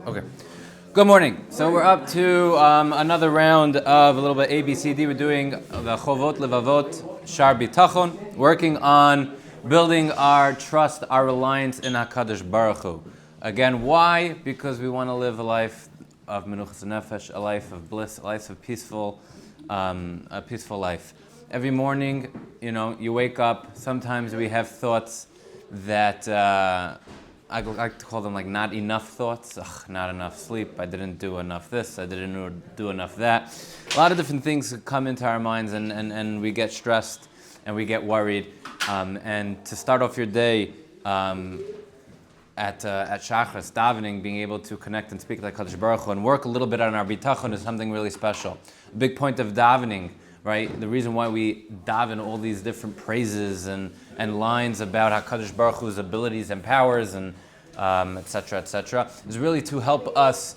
Okay. Good morning. So we're up to another round of a little bit A.B.C.D. We're doing the Chovot Levavot Shar Bitachon, working on building our trust, our reliance in HaKadosh Baruch Hu. Again, why? Because we want to live a life of Menuchas Nefesh, a life of bliss, a life of a peaceful life. Every morning, you wake up. Sometimes we have thoughts that I like to call them like not enough thoughts. Not enough sleep. I didn't do enough this. I didn't do enough that. A lot of different things come into our minds, and we get stressed and we get worried. And to start off your day at Shachris, davening, being able to connect and speak like Kadosh Baruch Hu and work a little bit on our Bitachon is something really special. A big point of davening, right? The reason why we daven all these different praises and lines about HaKadosh Baruch Hu's abilities and powers and etc., is really to help us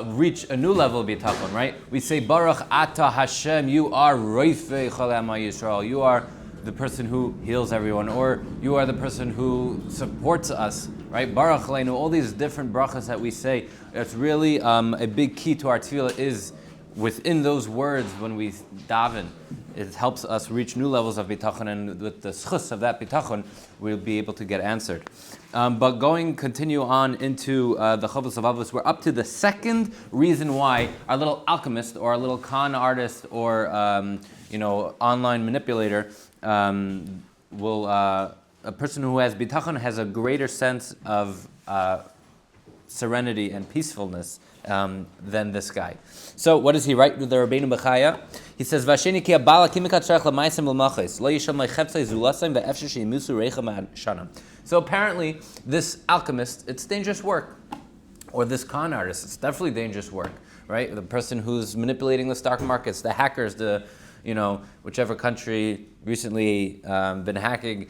reach a new level of Bitachon, right? We say, Baruch Ata Hashem, you are Roifei Chol Ha'am Yisrael, you are the person who heals everyone, or you are the person who supports us, right? Baruch Leinu, all these different brachas that we say, it's really a big key to our tefillah is within those words when we daven. It helps us reach new levels of bitachon, and with the schus of that bitachon, we'll be able to get answered. But continue on into the Chovos Levavos, we're up to the second reason why our little alchemist or our little con artist or online manipulator a person who has bitachon has a greater sense of serenity and peacefulness than this guy. So what does he write with the Rabbeinu Bechaya? He says, "Vasheni ki abala kimikat sharach la'maisem l'machos lo yisham le'chepsei zulasem ve'efshir she'imusu reicha ma'shanam." So apparently, this alchemist, it's dangerous work, or this con artist, it's definitely dangerous work, right? The person who's manipulating the stock markets, the hackers, whichever country recently been hacking,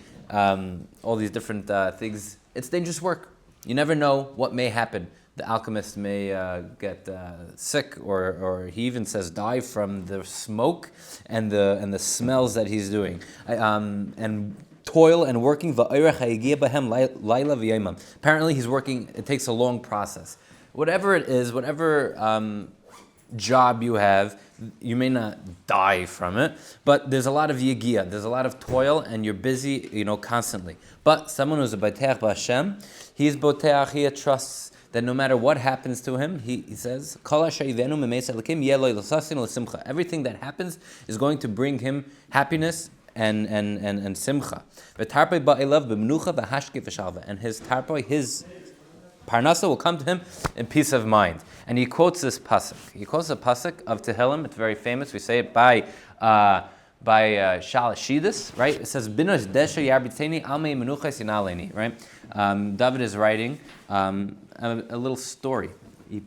all these different things. It's dangerous work. You never know what may happen. The alchemist may get sick, or he even says die from the smoke and the smells that he's doing. And toil and working. Apparently, he's working. It takes a long process. Whatever it is, whatever job you have, you may not die from it, but there's a lot of yigia, there's a lot of toil, and you're busy, constantly. But someone who's a boteach b'Hashem, he's boteach, he trusts that no matter what happens to him, he says, everything that happens is going to bring him happiness and simcha. And his tarpoi, his Parnasa will come to him in peace of mind. And he quotes this pasuk. He quotes a pasuk of Tehillim. It's very famous. We say it by Shalashidis, right? It says, Binos desha yarbiteni almei menuchas yinaleni, right? David is writing a little story. He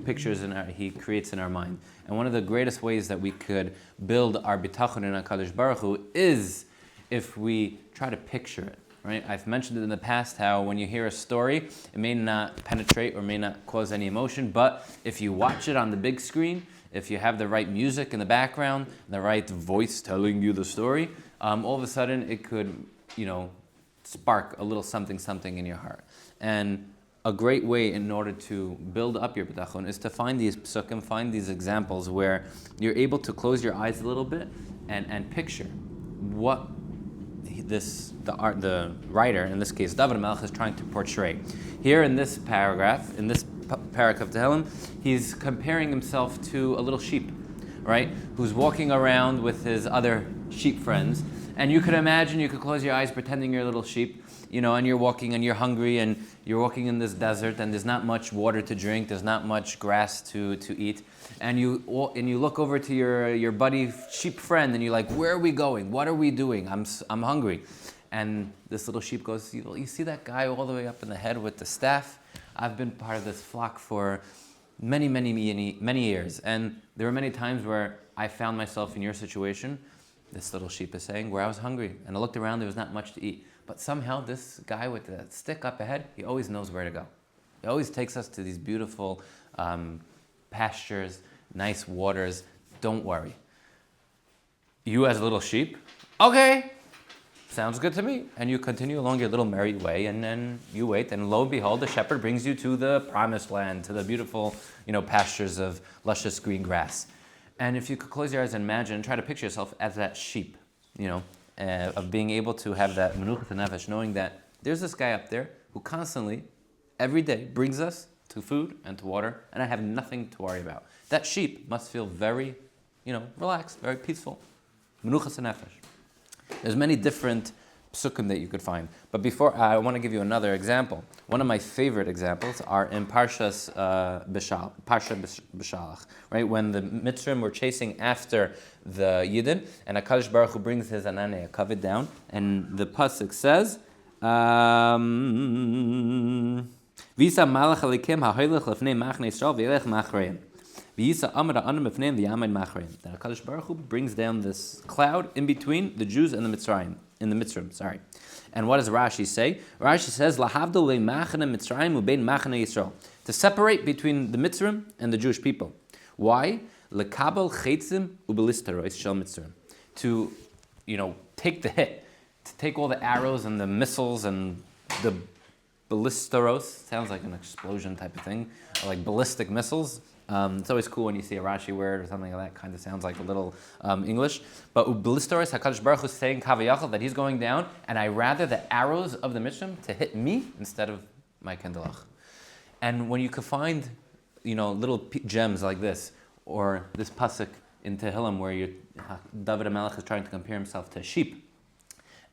creates in our mind. And one of the greatest ways that we could build our bitachon in HaKadosh Baruch Hu is if we try to picture it. Right? I've mentioned it in the past how when you hear a story, it may not penetrate or may not cause any emotion, but if you watch it on the big screen, if you have the right music in the background, the right voice telling you the story, all of a sudden it could, spark a little something in your heart. And a great way in order to build up your bitachon is to find these psukim, find these examples where you're able to close your eyes a little bit and picture what the writer, in this case David Melech, is trying to portray. Here in this paragraph, in this parak of Tehillim, he's comparing himself to a little sheep, right? Who's walking around with his other sheep friends. And you could imagine, you could close your eyes pretending you're a little sheep, and you're walking and you're hungry and you're walking in this desert and there's not much water to drink, there's not much grass to eat. And you look over to your buddy sheep friend and you're like, where are we going? What are we doing? I'm hungry. And this little sheep goes, you see that guy all the way up in the head with the staff? I've been part of this flock for many, many, many, many years. And there were many times where I found myself in your situation, this little sheep is saying, where I was hungry. And I looked around, there was not much to eat. But somehow this guy with the stick up ahead, he always knows where to go. He always takes us to these beautiful pastures, nice waters. Don't worry. You as a little sheep, okay. sounds good to me. And you continue along your little merry way, and then you wait, and lo and behold, the shepherd brings you to the promised land, to the beautiful, pastures of luscious green grass. And if you could close your eyes and imagine, and try to picture yourself as that sheep, of being able to have that menuchas nefesh, knowing that there's this guy up there who constantly, every day, brings us to food and to water, and I have nothing to worry about. That sheep must feel very, relaxed, very peaceful. Menuchas nefesh. There's many different psukim that you could find. But before, I want to give you another example. One of my favorite examples are in Parsha Bishalach, right? When the Mitzrim were chasing after the Yidden, and HaKadosh Baruch Hu brings his Ananei HaKavod down, and the pasuk says, Visa malach alikim ha'hoylech lefnei machne Yisrael v'yelech machreim. V'yisa amar ha'anam lefneim v'yamed machreim. That HaKadosh Baruch Hu brings down this cloud in between the Jews and the Mitzrayim. And what does Rashi say? Rashi says, Lahavdol le'machane Mitzrayim u'bein machane Yisrael. To separate between the Mitzrim and the Jewish people. Why? Lekabel chetzim u'belistaros shel Mitzrim. To, take the hit. To take all the arrows and the missiles and the ballisteros, sounds like an explosion type of thing, like ballistic missiles. It's always cool when you see a Rashi word or something like that, kind of sounds like a little English. But ballisteros, HaKadosh Baruch Hu is saying kavayachal, that he's going down, and I rather the arrows of the Mishram to hit me instead of my kendalach. And when you could find, little gems like this, or this pasuk in Tehillim where David HaMelech is trying to compare himself to a sheep,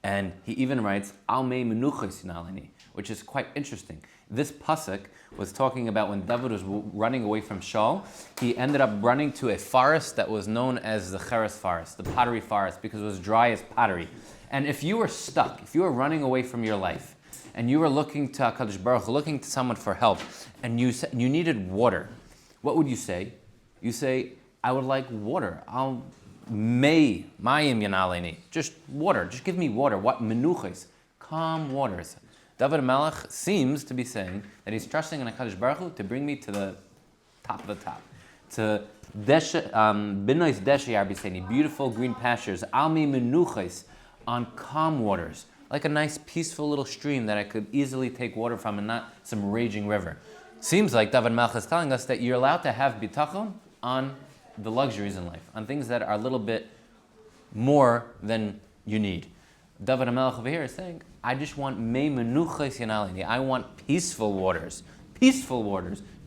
and he even writes, Al mei menuchos yinaleni, which is quite interesting. This pasuk was talking about when David was running away from Shaul, he ended up running to a forest that was known as the Cheres forest, the pottery forest, because it was dry as pottery. And if you were stuck, if you were running away from your life, and you were looking to HaKadosh Baruch Hu, looking to someone for help, and you needed water, what would you say? You say, I would like water. Mayim yanaleni. Just water. Just give me water. What? Menuches. Calm waters. David HaMelech seems to be saying that he's trusting in HaKadosh Baruch Hu to bring me to the top of the top. To Binois Deshe A.B.C.D, beautiful green pastures. Almi menuches, on calm waters. Like a nice peaceful little stream that I could easily take water from and not some raging river. Seems like David HaMelech is telling us that you're allowed to have bitachon on the luxuries in life, on things that are a little bit more than you need. David HaMelech over here is saying, I just want mei menuches yanalini. I want peaceful waters,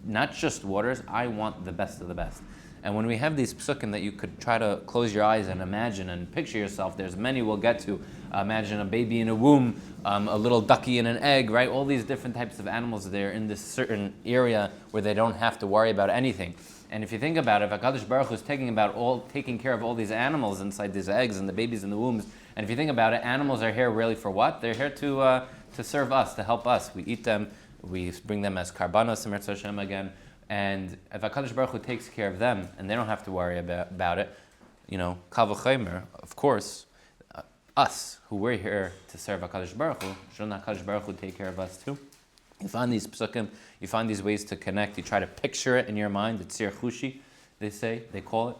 not just waters. I want the best of the best. And when we have these psukim that you could try to close your eyes and imagine and picture yourself, there's many we'll get to. Imagine a baby in a womb, a little ducky in an egg, right? All these different types of animals there in this certain area where they don't have to worry about anything. And if you think about it, if HaKadosh Baruch Hu is taking care of all these animals inside these eggs and the babies in the wombs, and if you think about it, animals are here really for what? They're here to serve us, to help us. We eat them, we bring them as karbanos, Eretz Hashem again. And if HaKadosh Baruch Hu takes care of them, and they don't have to worry about it, kal v'chomer, of course, us, who we're here to serve HaKadosh Baruch Hu, shouldn't HaKadosh Baruch Hu take care of us too? You find these psukim, you find these ways to connect, you try to picture it in your mind, the tzir chushi, they call it,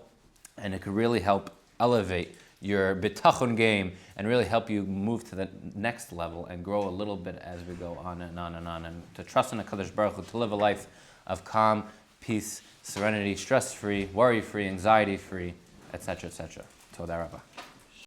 and it could really help elevate your bitachon game and really help you move to the next level and grow a little bit as we go on and on and on, and to trust in HaKadosh Baruch Hu, to live a life of calm, peace, serenity, stress-free, worry-free, anxiety-free, etc., etc. Toda Rabbah.